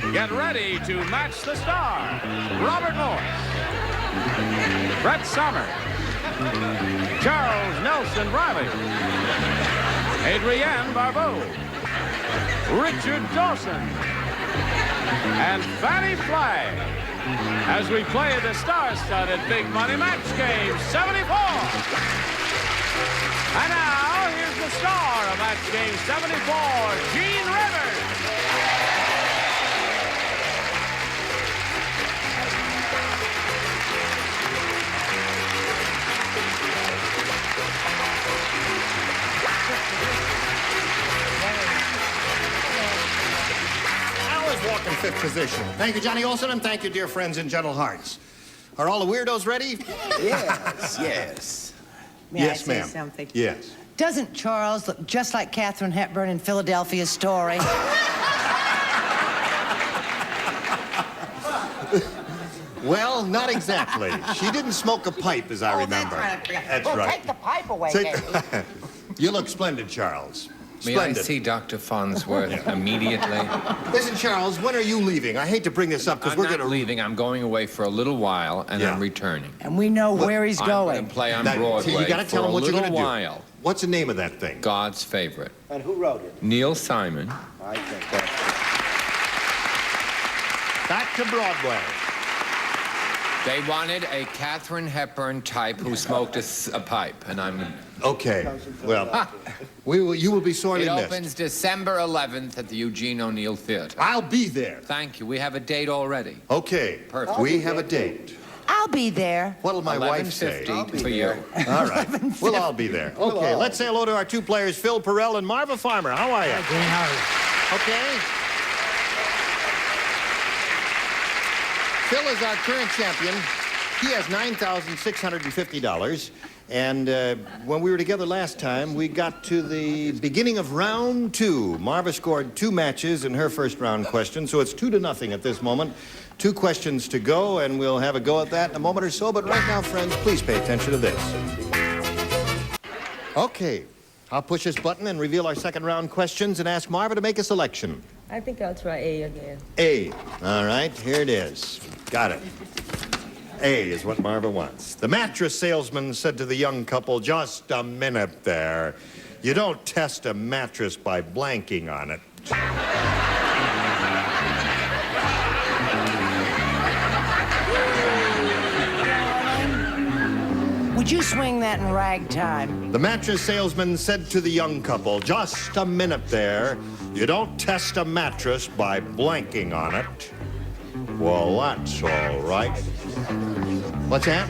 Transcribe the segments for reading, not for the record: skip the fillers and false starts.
Get ready to match the stars. Robert Morse, Brett Somers, Charles Nelson Reilly, Adrienne Barbeau, Richard Dawson, and Fannie Flagg as we play the star-studded Big Money Match Game 74. And now, here's the star of Match Game 74, Gene Rivers. Walking fifth position. Thank you, Johnny Olson, and thank you, dear friends and gentle hearts. Are all the weirdos ready? Yes, yes. May Yes, I say ma'am. something? Yes. Doesn't Charles look just like Katharine Hepburn in Philadelphia Story? Well, not exactly. She didn't smoke a pipe, as I remember. That's Well, right. take the pipe away, Take- baby. You look splendid, Charles. May I Splendid. see Dr. Farnsworth immediately? Listen, Charles, when are you leaving? I hate to bring this up because I'm we're not going to... leaving. I'm going away for a little while, and Yeah. I'm returning. And we know where he's I'm going. going to play on Now, Broadway you got to tell for him a what you're little going to do. while. What's the name of that thing? God's favorite. And who wrote it? Neil Simon. I think that. Back to Broadway. They wanted a Katharine Hepburn type who smoked a pipe, and I'm... Okay. Well, you will be sorely It missed. opens December 11th at the Eugene O'Neill Theater. I'll be there. Thank you. We have a date already. Okay. Perfect. We have a date. I'll be there. What'll my wife say? 11:50 for you. All right. We'll all be there. Okay, let's say hello to our two players, Phil Perrell and Marva Farmer. How are you? Okay. Phil is our current champion. He has $9,650. And when we were together last time, we got to the beginning of round two. Marva scored 2 matches in her first round question, so it's 2-0 at this moment. 2 questions to go, and we'll have a go at that in a moment or so. But right now, friends, please pay attention to this. Okay, I'll push this button and reveal our second round questions and ask Marva to make a selection. I think I'll try A again. A. All right, here it is. Got it. A is what Marva wants. The mattress salesman said to the young couple, just a minute there. You don't test a mattress by blanking on it. Would you swing that in ragtime? The mattress salesman said to the young couple, just a minute there. You don't test a mattress by blanking on it. Well, that's all right. What's that?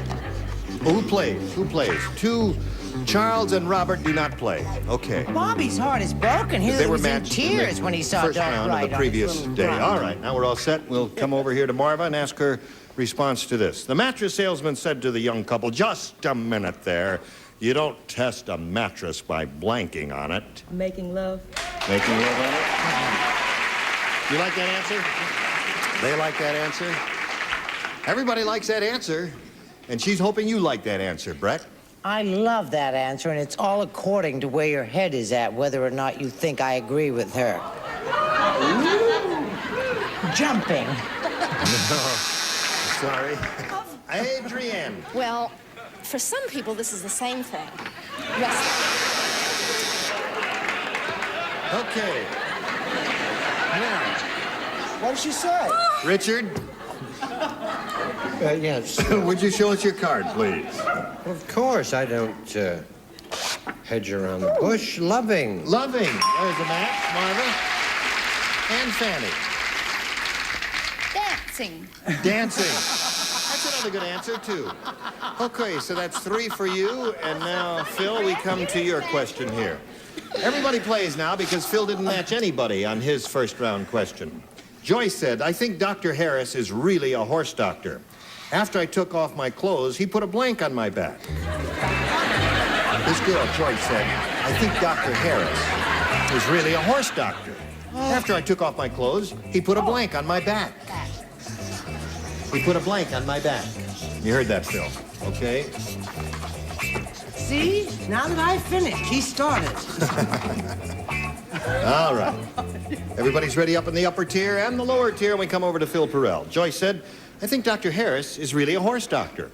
Who plays? Who plays? 2, Charles and Robert do not play. Okay. Bobby's heart is broken. He They were was in matched in tears the when he saw first Don't round Write of the on his previous little day. drum. All right, now we're all set. We'll come over here to Marva and ask her response to this. The mattress salesman said to the young couple, just a minute there. You don't test a mattress by blanking on it. Making love. Making love on it? You like that answer? They like that answer? Everybody likes that answer. And she's hoping you like that answer, Brett. I love that answer, and it's all according to where your head is at, whether or not you think I agree with her. Jumping. Sorry. Adrienne. Well, for some people, this is the same thing. Wrestling. Okay. Now, What did she say? Richard, Yes, would you show us your card, please? of course. I don't hedge around the bush. Loving. Loving. There's a match, Marva. And Fannie. Dancing. Dancing. That's another good answer, too. Okay, so that's 3 for you. And now, Phil, we come to your question here. Everybody plays now because Phil didn't match anybody on his first round question. Joyce said, I think Dr. Harris is really a horse doctor. After I took off my clothes, he put a blank on my back. This girl, Joyce, said, I think Dr. Harris is really a horse doctor. After I took off my clothes, he put a blank on my back. He put a blank on my back. You heard that, Phil, okay? See? Now that I finished, he started. All right. Everybody's ready up in the upper tier and the lower tier, and we come over to Phil Perrell. Joyce said, I think Dr. Harris is really a horse doctor.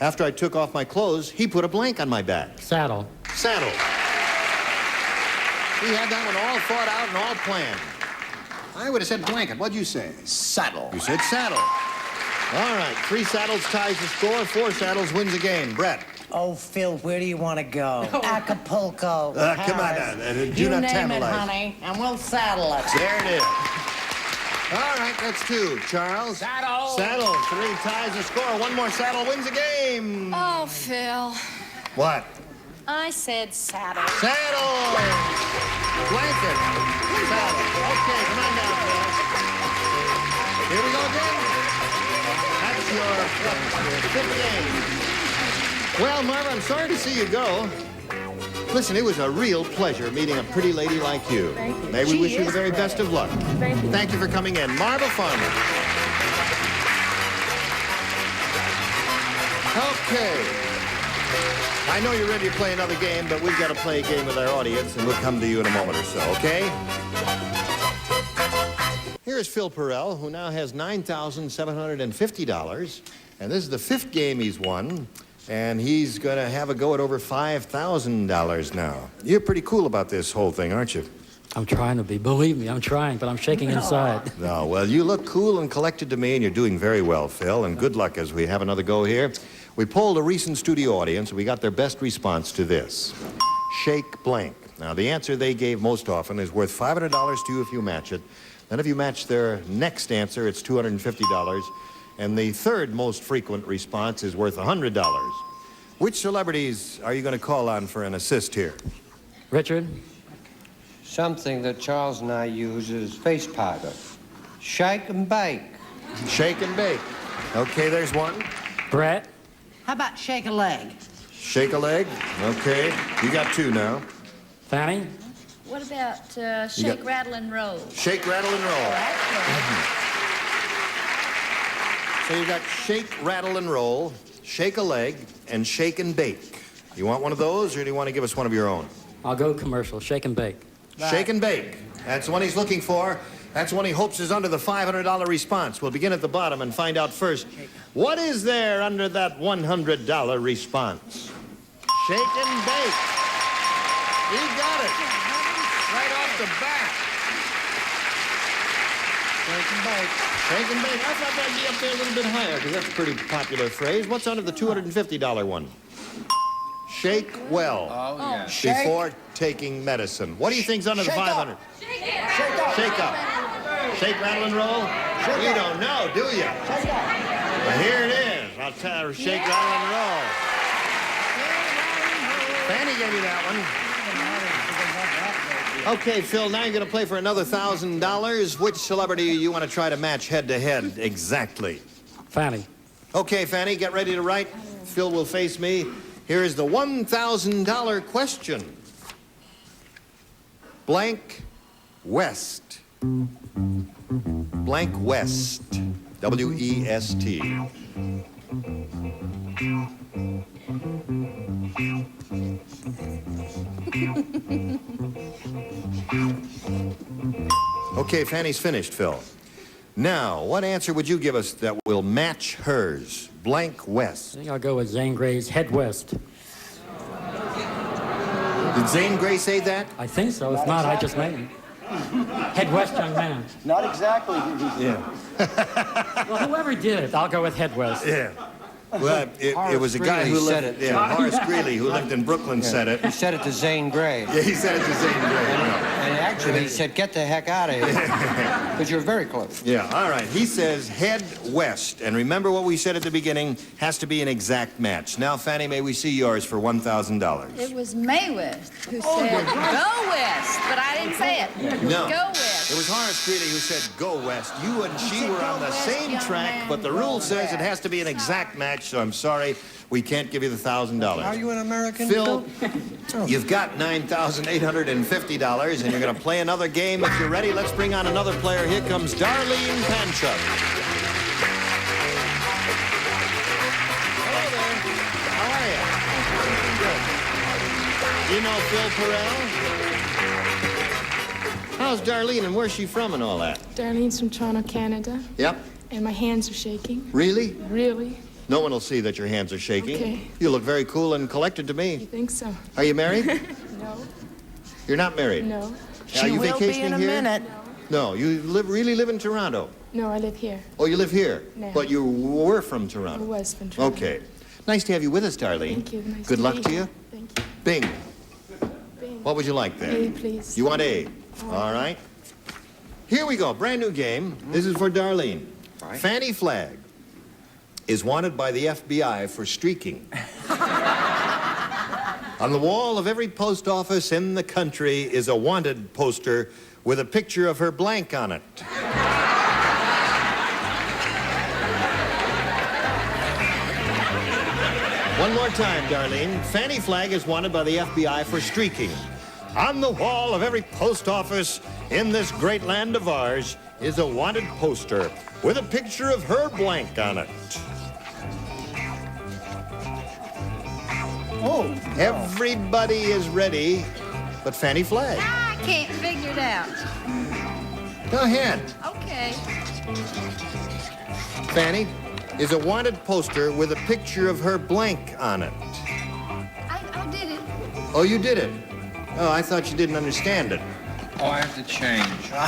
After I took off my clothes, he put a blank on my back. Saddle. Saddle. He had that one all thought out and all planned. I would have said blanket. What'd you say? Saddle. You said saddle. All right, 3 saddles ties the score, 4 saddles wins the game. Brett. Oh, Phil, where do you want to go? Acapulco. Come on Paris. now, do You not name it, tantalize. honey, and we'll saddle it. There it is. All right, that's 2. Charles? Saddle. Saddle. 3 ties the score. 1 more saddle wins the game. Oh, Phil. What? I said saddle. Saddle. Blanket. Saddle. Okay, come on down, Phil. Here we go again. That's your 5th game. Well, Marva, I'm sorry to see you go. Listen, it was a real pleasure meeting a pretty lady like you. Thank you. May we She wish you the is very pretty. best of luck. Thank you. Thank you for coming in. Marva Farmer. Okay. I know you're ready to play another game, but we've got to play a game with our audience, and we'll come to you in a moment or so, okay? Here's Phil Perrell, who now has $9,750, and this is the 5th game he's won, and he's going to have a go at over $5,000 now. You're pretty cool about this whole thing, aren't you? I'm trying to be. Believe me, I'm trying, but I'm shaking inside. No, well, you look cool and collected to me, and you're doing very well, Phil, and good luck as we have another go here. We polled a recent studio audience, and we got their best response to this. Shake blank. Now, the answer they gave most often is worth $500 to you if you match it. Then if you match their next answer, it's $250. And the third most frequent response is worth $100. Which celebrities are you going to call on for an assist here? Richard? Something that Charles and I use is face powder. Shake and bake. Shake and bake. Okay, there's one. Brett? How about shake a leg? Shake a leg. Okay. You got 2 now. Fannie? What about You got- shake, rattle, and roll? Shake, rattle, and roll. So you got shake, rattle, and roll, shake a leg, and shake and bake. You want one of those, or do you want to give us one of your own? I'll go commercial. Shake and bake. Shake and bake. That's the one he's looking for. That's the one he hopes is under the $500 response. We'll begin at the bottom and find out first. What is there under that $100 response? Shake and bake. He got it. Right off the bat. Shake and bake. Shake and bake. I thought that'd be up there a little bit higher, because that's a pretty popular phrase. What's under the $250 one? Shake well. Oh, yeah. Before taking medicine. What do you think's under the 500? Shake up. Shake, rattle, and roll? You don't know, do you? Well, here it is. I'll tell her, shake, rattle, and roll. Fannie gave you that one. Okay, Phil, now you're going to play for another $1,000. Which celebrity you want to try to match head-to-head exactly? Fannie. Okay, Fannie, get ready to write. Phil will face me. Here is the $1,000 question. Blank West. Blank West. W-E-S-T. Okay, Fannie's finished, Phil. Now, what answer would you give us that will match hers? Blank West. I think I'll go with Zane Grey's Head West. Did Zane Grey say that? I think so. If not, I just made it. Head West, young man. Not exactly. Yeah. Well, whoever did it, I'll go with Head West. Yeah. Well, it was a guy who Greeley said lived... it. Yeah, Horace Greeley, who lived in Brooklyn, said it. He said it to Zane Grey. Yeah, he said it to Zane Grey. And actually, he said, get the heck out of here. Because you're very close. Yeah, all right. He says head west. And remember what we said at the beginning, has to be an exact match. Now, Fannie, may we see yours for $1,000? It was May West who said, go west, but I didn't say it. No. Go west. It was Horace Greeley who said go west. You and she were on the same track, but the rule says it has to be an exact match, so I'm sorry, we can't give you the $1,000. Are you an American? Phil, you've got $9,850, and you're going to play another game. If you're ready, let's bring on another player. Here comes Darlene Panchuk. Hello there. How are you? Good. You know Phil Perrell? How's Darlene and where's she from and all that? Darlene's from Toronto, Canada, Yep. and my hands are shaking. Really? Really? No one will see that your hands are shaking. Okay. You look very cool and collected to me. You think so? Are you married? No. You're not married? No. Are She you will be vacationing in a here? minute. No, you really live in Toronto. No, I live here. Oh, you live here? No. But you were from I Toronto. was from Toronto. Okay. Nice to have you with us, Darlene. Thank you. Nice Good to luck be to here. you. Thank you. Bing. Bing. What would you like there? A, please. You want A? All right. Here we go. Brand new game. This is for Darlene. Right. Fannie Flagg is wanted by the FBI for streaking. On the wall of every post office in the country is a wanted poster with a picture of her blank on it. One more time, Darlene. Fannie Flagg is wanted by the FBI for streaking. On the wall of every post office in this great land of ours is a wanted poster with a picture of her blank on it. Oh. Everybody is ready but Fannie Flagg. I can't figure it out. Go ahead. Okay. Fannie is a wanted poster with a picture of her blank on it. I did it. Oh, you did it. Oh, I thought you didn't understand it. Oh, I have to change.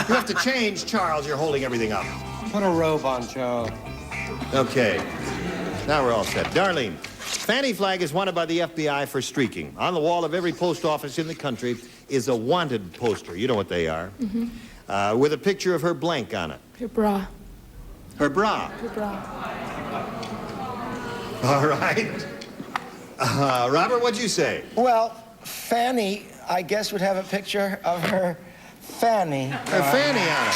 You have to change, Charles. You're holding everything up. Put a robe on, Joe. Okay. Now we're all set. Darlene, Fannie Flagg is wanted by the FBI for streaking. On the wall of every post office in the country is a wanted poster. You know what they are. Mm-hmm. With a picture of her blank on it. Your bra. Her bra. Your bra. All right. Robert, what'd you say? Well, Fannie, I guess, would have a picture of her Fannie. Her fanny on it.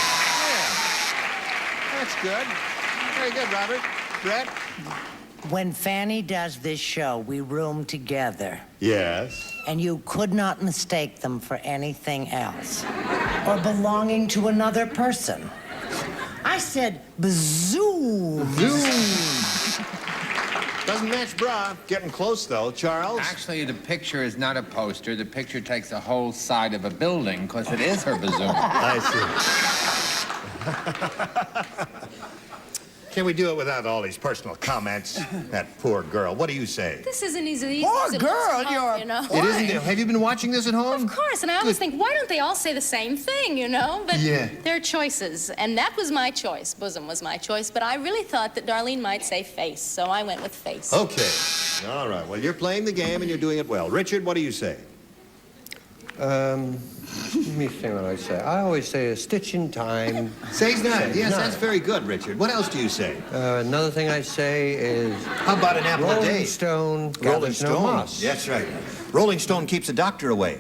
Yeah. That's good. Very good, Robert. Brett? When Fannie does this show, we room together. Yes. And you could not mistake them for anything else or belonging to another person. I said, bazoom. Zoom. Doesn't match bra. Getting close, though. Charles? Actually, the picture is not a poster. The picture takes the whole side of a building because it is her bazoon. I see. Can we do it without all these personal comments? That poor girl. What do you say? This isn't as easy Poor as it girl, looks at home, you're- you know. It isn't. Have you been watching this at home? Of course, and I always think, why don't they all say the same thing, you know? But Yeah. they're choices, and that was my choice. Bosom was my choice, but I really thought that Darlene might say face, so I went with face. Okay. All right. Well, you're playing the game and you're doing it well. Richard, what do you say? Let me think what I say. I always say a stitch in time. Say's not. Yes, No. that's very good, Richard. What else do you say? Another thing I say is How about an apple a Rolling day? Stone Rolling gathers no Stone. moss. That's right. Rolling Stone keeps the doctor away.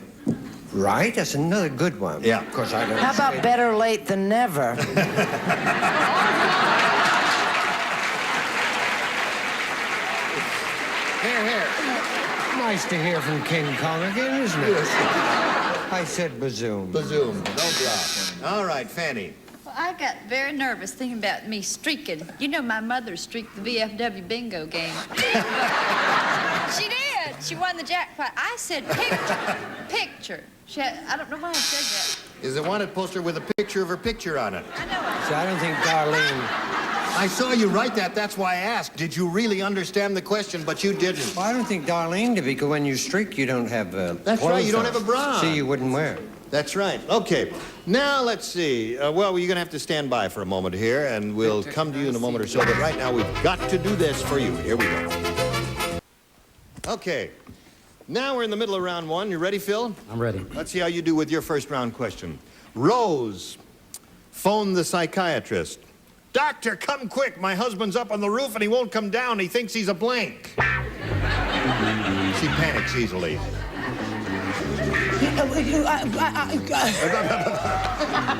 Right? That's another good one. Yeah. Of course, I don't How about say- better late than never? Here. Nice to hear from King Kong again, isn't it? I said bazoom. Bazoom. No bra. All right, Fannie. Well, I got very nervous thinking about me streaking. You know, my mother streaked the VFW bingo game. She did. She won the jackpot. I said picture. I don't know why I said Is a wanted poster with a picture of her picture on it. that. I know. See, I don't think Darlene... I saw you write that. That's why I asked. Did you really understand the question? But you didn't. Well, I don't think Darlene did, because when you streak, you don't have That's right, you don't have a bra. See, you wouldn't wear it. That's right. Okay. Now, let's see. Well, you're going to have to stand by for a moment here, and we'll come to you in a moment or so. But right now, we've got to do this for you. Here we go. Okay. Now we're in the middle of round one. You ready, Phil? I'm ready. Let's see how you do with your first round question. Rose phoned the psychiatrist. Doctor, come quick. My husband's up on the roof and he won't come down. He thinks he's a blank. She panics easily.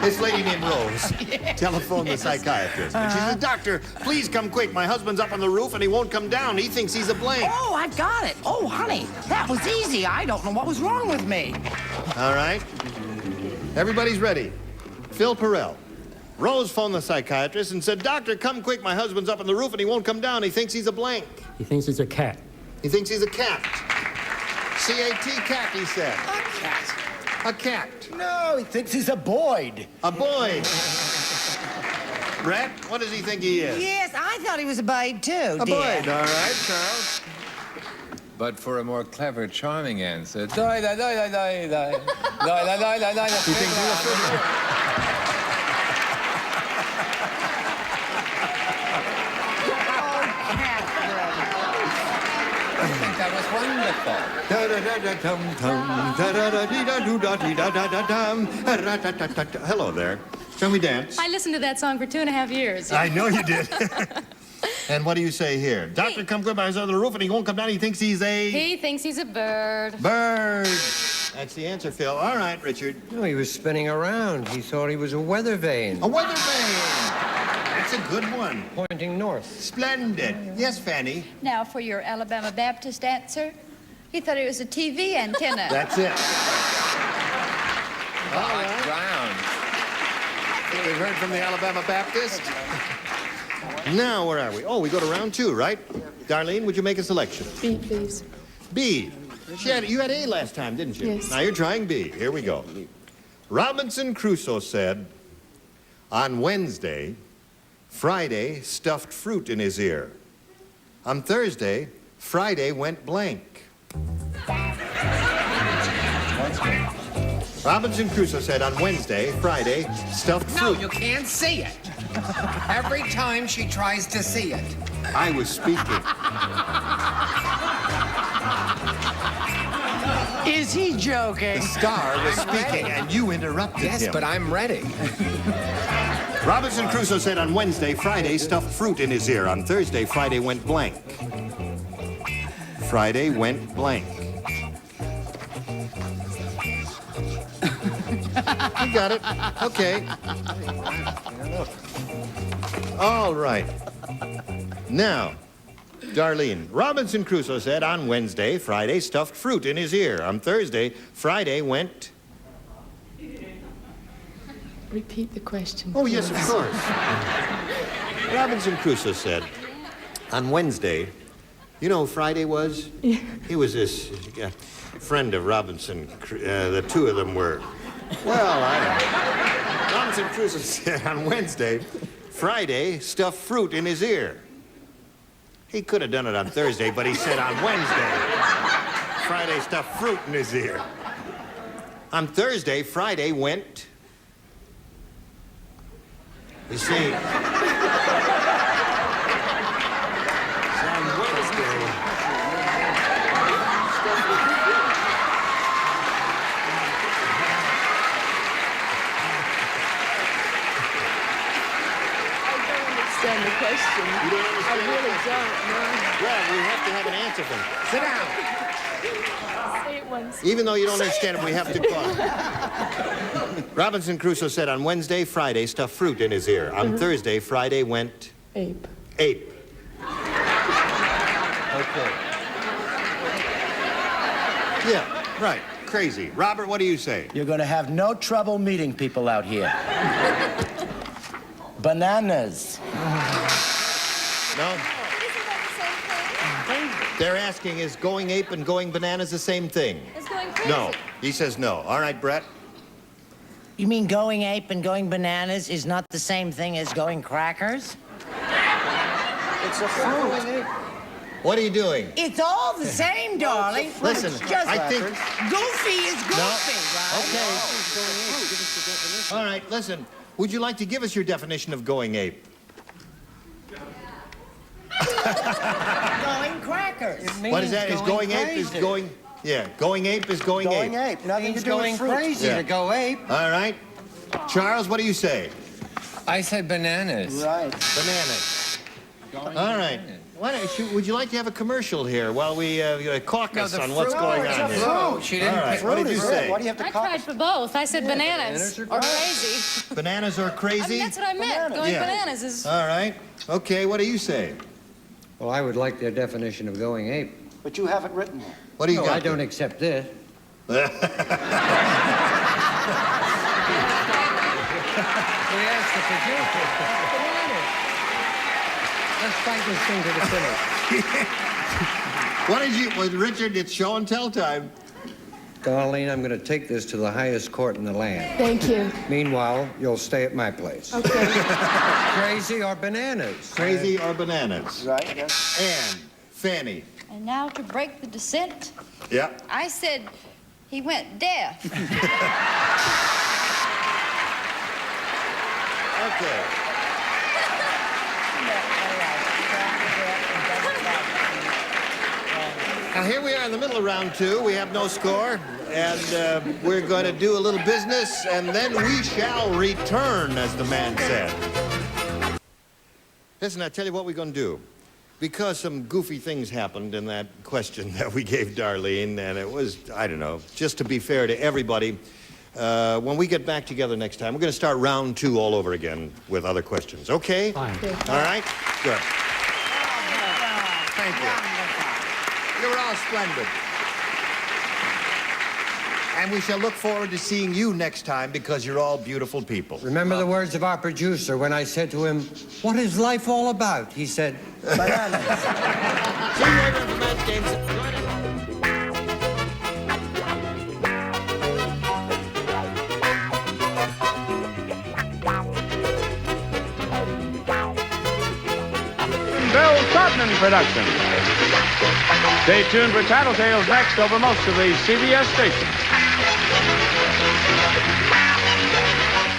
This lady named Rose telephoned the psychiatrist. And she said, Doctor, please come quick. My husband's up on the roof and he won't come down. He thinks he's a blank. Oh, I got it. Oh, honey, that was easy. I don't know what was wrong with me. All right. Everybody's ready. Phil Perrell. Rose phoned the psychiatrist and said, Doctor, come quick. My husband's up on the roof and he won't come down. He thinks he's a blank. He thinks it's a cat. He thinks he's a cat. C-A-T, cat, he said. A cat. A cat. No, he thinks he's a Boyd. A Boyd. Brett, what does he think he is? Yes, I thought he was a Boyd, too, A dear. Boyd, all right, Charles. But for a more clever, charming answer, die, die, die, die, die, die. Die, die, die, die, die. He thinks he's a fiddler. I think that was wonderful. Hello there. Shall we dance? I listened to that song for 2.5 years. I know you did. And what do you say here? Doctor comes up on the roof and he won't come down. He thinks he's a... He thinks he's a bird. Bird. That's the answer, Phil. All right, Richard. No, he was spinning around. He thought he was a weather vane. A weather vane. That's a good one. Pointing north. Splendid. Yes, Fannie. Now, for your Alabama Baptist answer, he thought it was a TV antenna. That's it. Hot ground. We've heard from the Alabama Baptist. Now, where are we? Oh, we go to round 2, right? Darlene, would you make a selection? B, please. B. You had A last time, didn't you? Yes. Now you're trying B. Here we go. Robinson Crusoe said, on Wednesday, Friday stuffed fruit in his ear. On Thursday, Friday went blank. Robinson Crusoe said on Wednesday, Friday, stuffed fruit. No, you can't see it. Every time she tries to see it. I was speaking. Is he joking? The star was speaking and you interrupted him. Yes, but I'm ready. Robinson Crusoe said on Wednesday, Friday stuffed fruit in his ear. On Thursday, Friday went blank. Friday went blank. You got it. Okay. All right. Now, Darlene, Robinson Crusoe said on Wednesday, Friday stuffed fruit in his ear. On Thursday, Friday went... Repeat the question. Oh, yes, of please. course. Robinson Crusoe said on Wednesday, you know who Friday was? Yeah. He was this friend of Robinson. The two of them were, well, I don't know. Robinson Crusoe said on Wednesday, Friday stuffed fruit in his ear. He could have done it on Thursday, but he said on Wednesday, Friday stuffed fruit in his ear. On Thursday, Friday went... You see, it's on Wednesday. Understand the question. You don't understand? I really don't, no. Well, we have to have an answer from you. Sit down. Say it once. Even though you don't understand it, we have to call it. Robinson Crusoe said on Wednesday, Friday stuffed fruit in his ear. On Thursday, Friday went... Ape. Ape. Okay. Yeah, right. Crazy. Robert, what do you say? You're going to have no trouble meeting people out here. Bananas. No? They're asking, is going ape and going bananas the same thing? It's going crazy. No. He says no. All right, Brett. You mean going ape and going bananas is not the same thing as going crackers? It's a fruit. What are you doing? It's all the same, darling. Listen, It's just I think... goofy is goofy, right? Okay. All right, listen. Would you like to give us your definition of going ape? Going crackers. What is that? Is going ape is going... Yeah, going ape is going ape. Going ape. Nothing to do Going with fruit. crazy Yeah. to go ape. All right. Charles, what do you say? I said bananas. Right. Bananas. All right. Why don't would you like to have a commercial here while we caucus on what's going on here? No, she didn't. All right. What did you say? Why do you have to I call tried for both. I said bananas or crazy. Bananas or I crazy? mean, that's what I meant. Going Yeah. bananas is... All right. Okay, what do you say? Well, I would like their definition of going ape. But you haven't written one. What do you No, got? I don't accept this. We asked the producer. Let's fight this thing to the finish. What did you... Well, Richard, it's show and tell time. Darlene, I'm going to take this to the highest court in the land. Thank you. Meanwhile, you'll stay at my place. Okay. Crazy or bananas? Crazy or bananas? Right, yes. And Fannie. And now to break the descent, Yeah. I said he went deaf. Okay. Now, here we are in the middle of round two. We have no score, and we're going to do a little business, and then we shall return, as the man said. Listen, I tell you what we're going to do. Because some goofy things happened in that question that we gave Darlene, and it was, I don't know, just to be fair to everybody, when we get back together next time, we're going to start round two all over again with other questions. Okay? Fine. All right? Good. Thank you. You were all splendid. And we shall look forward to seeing you next time because you're all beautiful people. Remember the words of our producer when I said to him, "What is life all about?" He said, Bananas. See you later at the men's games. Bill Todman production. Stay tuned for Tattletales next over most of these CBS stations.